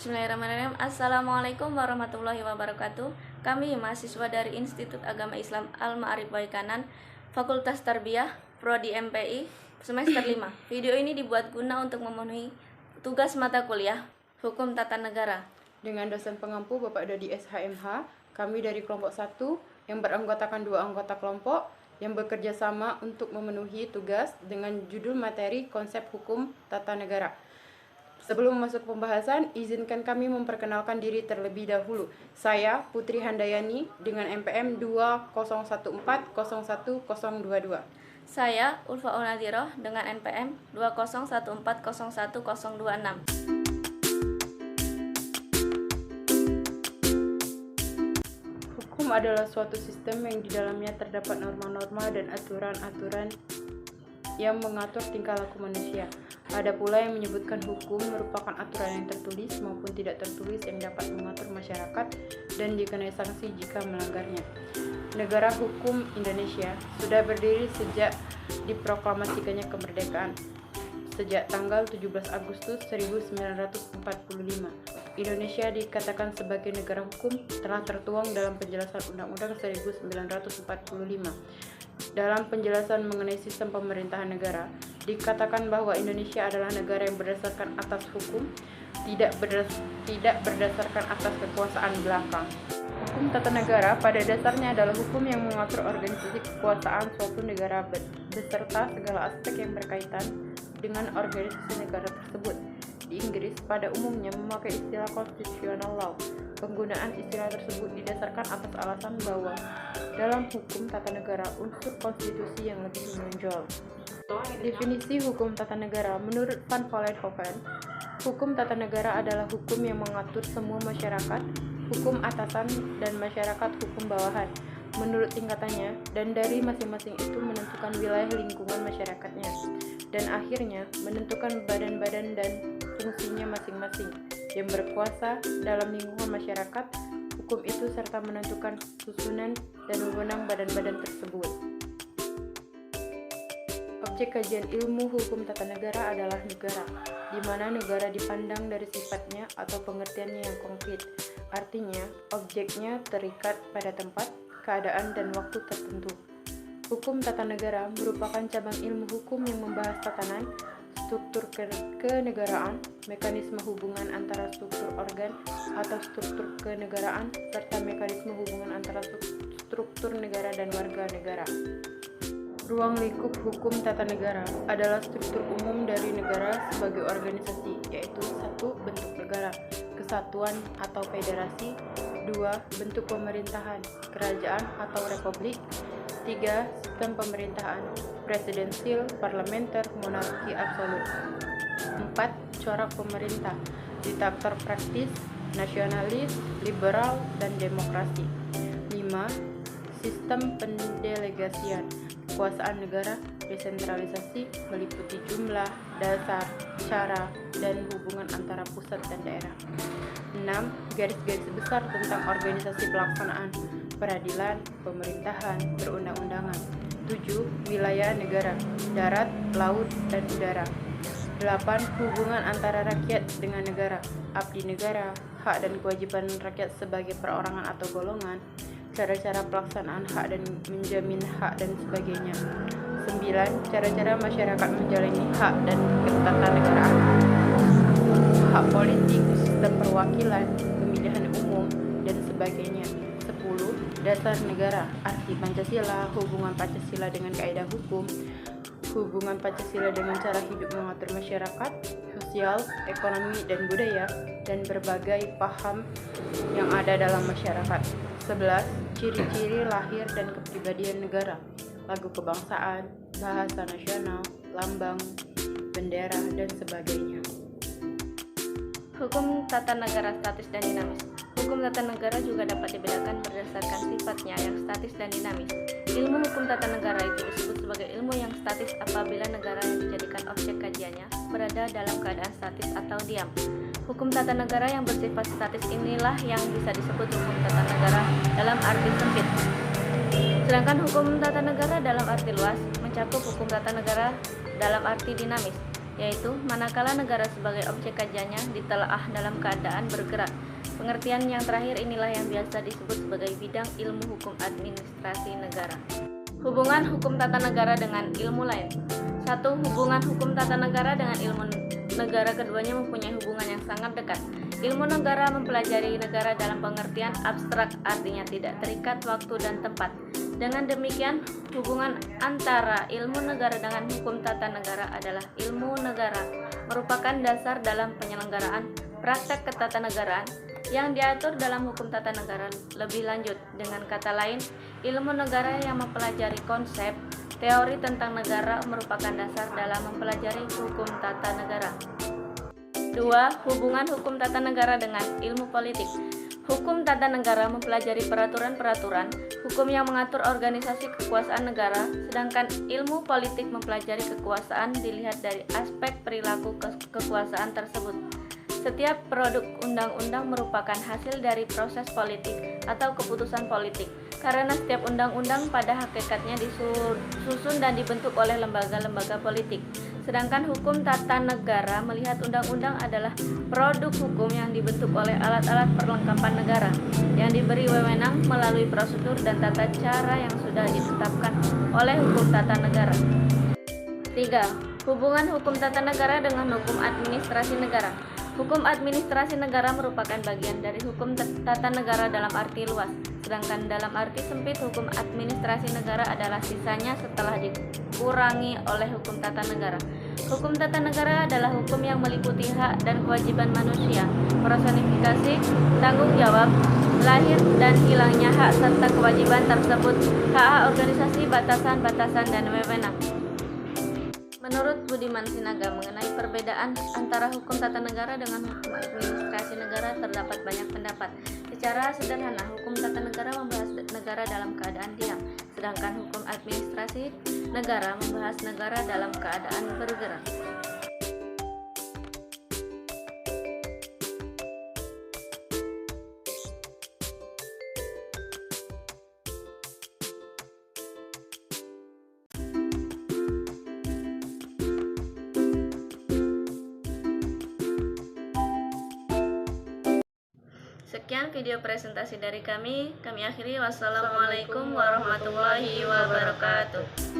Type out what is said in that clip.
Bismillahirrahmanirrahim. Assalamualaikum warahmatullahi wabarakatuh. Kami mahasiswa dari Institut Agama Islam Al-Ma'arif Waikanan, Fakultas Tarbiyah, Prodi MPI, semester 5. Video ini dibuat guna untuk memenuhi tugas mata kuliah Hukum Tata Negara dengan dosen pengampu Bapak Dodi SHMH. Kami dari kelompok 1 yang beranggotakan 2 anggota kelompok yang bekerja sama untuk memenuhi tugas dengan judul materi konsep hukum tata negara. Sebelum masuk pembahasan, izinkan kami memperkenalkan diri terlebih dahulu. Saya Putri Handayani dengan NPM 201401022. Saya Ulfa Unadhiroh dengan NPM 201401026. Hukum adalah suatu sistem yang di dalamnya terdapat norma-norma dan aturan-aturan yang mengatur tingkah laku manusia. Ada pula yang menyebutkan hukum merupakan aturan yang tertulis maupun tidak tertulis yang dapat mengatur masyarakat dan dikenai sanksi jika melanggarnya. Negara Hukum Indonesia sudah berdiri sejak diproklamasikannya kemerdekaan, sejak tanggal 17 Agustus 1945. Indonesia dikatakan sebagai negara hukum telah tertuang dalam penjelasan Undang-Undang 1945. Dalam penjelasan mengenai sistem pemerintahan negara, dikatakan bahwa Indonesia adalah negara yang berdasarkan atas hukum, tidak berdasarkan atas kekuasaan belaka. Hukum tata negara pada dasarnya adalah hukum yang mengatur organisasi kekuasaan suatu negara beserta segala aspek yang berkaitan dengan organisasi negara tersebut. Di Inggris pada umumnya memakai istilah constitutional law. Penggunaan istilah tersebut didasarkan atas alasan bahwa dalam hukum tata negara unsur konstitusi yang lebih menonjol. Definisi hukum tata negara menurut Van Vollenhoven, hukum tata negara adalah hukum yang mengatur semua masyarakat, hukum atasan dan masyarakat hukum bawahan menurut tingkatannya, dan dari masing-masing itu menentukan wilayah lingkungan masyarakatnya, dan akhirnya menentukan badan-badan dan fungsinya masing-masing yang berkuasa dalam lingkungan masyarakat hukum itu serta menentukan susunan dan wewenang badan-badan tersebut. Objek kajian ilmu hukum tata negara adalah negara, di mana negara dipandang dari sifatnya atau pengertiannya yang konkret. Artinya, objeknya terikat pada tempat, keadaan, dan waktu tertentu. Hukum tata negara merupakan cabang ilmu hukum yang membahas tatanan, struktur kenegaraan, mekanisme hubungan antara struktur organ atau struktur kenegaraan, serta mekanisme hubungan antara struktur negara dan warga negara. Ruang lingkup hukum tata negara adalah struktur umum dari negara sebagai organisasi, yaitu 1. Bentuk negara, kesatuan atau federasi, 2. Bentuk pemerintahan, kerajaan atau republik, 3. Sistem pemerintahan, presidensial, parlementer, monarki absolut, 4. Corak pemerintah, diktator praktis, nasionalis, liberal, dan demokrasi, 5. Sistem pendelegasian, kekuasaan negara, desentralisasi, meliputi jumlah, dasar, cara, dan hubungan antara pusat dan daerah. 6. Garis-garis besar tentang organisasi pelaksanaan, peradilan, pemerintahan, perundang-undangan. 7. Wilayah negara, darat, laut, dan udara. 8. Hubungan antara rakyat dengan negara, abdi negara, hak dan kewajiban rakyat sebagai perorangan atau golongan, cara-cara pelaksanaan hak dan menjamin hak dan sebagainya. 9. Cara-cara masyarakat menjalani hak dan ketatanegaraan, hak politik, sistem perwakilan, pemilihan umum, dan sebagainya. 10. Dasar negara, arti Pancasila, hubungan Pancasila dengan kaidah hukum, hubungan Pancasila dengan cara hidup mengatur masyarakat, sosial, ekonomi, dan budaya, dan berbagai paham yang ada dalam masyarakat. 11. Ciri-ciri lahir dan kepribadian negara, lagu kebangsaan, bahasa nasional, lambang, bendera, dan sebagainya. Hukum tata negara statis dan dinamis. Hukum tata negara juga dapat dibedakan berdasarkan sifatnya yang statis dan dinamis. Ilmu hukum tata negara itu disebut sebagai ilmu yang statis apabila negara yang dijadikan objek kajiannya berada dalam keadaan statis atau diam. Hukum tata negara yang bersifat statis inilah yang bisa disebut hukum tata negara dalam arti sempit. Sedangkan hukum tata negara dalam arti luas mencakup hukum tata negara dalam arti dinamis. yaitu manakala negara sebagai objek kajiannya ditelaah dalam keadaan bergerak. Pengertian yang terakhir inilah yang biasa disebut sebagai bidang ilmu hukum administrasi negara. Hubungan hukum tata negara dengan ilmu lain. 1. Hubungan hukum tata negara dengan ilmu negara, keduanya mempunyai hubungan yang sangat dekat. Ilmu negara mempelajari negara dalam pengertian abstrak, artinya tidak terikat waktu dan tempat. Dengan demikian, hubungan antara ilmu negara dengan hukum tata negara adalah ilmu negara merupakan dasar dalam penyelenggaraan praktek ketatanegaraan yang diatur dalam hukum tata negara lebih lanjut. Dengan kata lain, ilmu negara yang mempelajari konsep, teori tentang negara merupakan dasar dalam mempelajari hukum tata negara. 2. Hubungan hukum tata negara dengan ilmu politik. Hukum tata negara mempelajari peraturan-peraturan hukum yang mengatur organisasi kekuasaan negara, sedangkan ilmu politik mempelajari kekuasaan dilihat dari aspek perilaku kekuasaan tersebut. Setiap produk undang-undang merupakan hasil dari proses politik atau keputusan politik, karena setiap undang-undang pada hakikatnya disusun dan dibentuk oleh lembaga-lembaga politik. Sedangkan hukum tata negara melihat undang-undang adalah produk hukum yang dibentuk oleh alat-alat perlengkapan negara, yang diberi wewenang melalui prosedur dan tata cara yang sudah ditetapkan oleh hukum tata negara. 3. Hubungan hukum tata negara dengan hukum administrasi negara. Hukum administrasi negara merupakan bagian dari hukum tata negara dalam arti luas, sedangkan dalam arti sempit hukum administrasi negara adalah sisanya setelah dikurangi oleh hukum tata negara. Hukum tata negara adalah hukum yang meliputi hak dan kewajiban manusia, personifikasi, tanggung jawab, lahir dan hilangnya hak serta kewajiban tersebut, hak organisasi, batasan-batasan, dan wewenang. Menurut Budiman Sinaga, mengenai perbedaan antara hukum tata negara dengan hukum administrasi negara terdapat banyak pendapat. Secara sederhana, hukum tata negara membahas negara dalam keadaan diam, sedangkan hukum administrasi negara membahas negara dalam keadaan bergerak. Sekian video presentasi dari kami akhiri. Wassalamualaikum warahmatullahi wabarakatuh.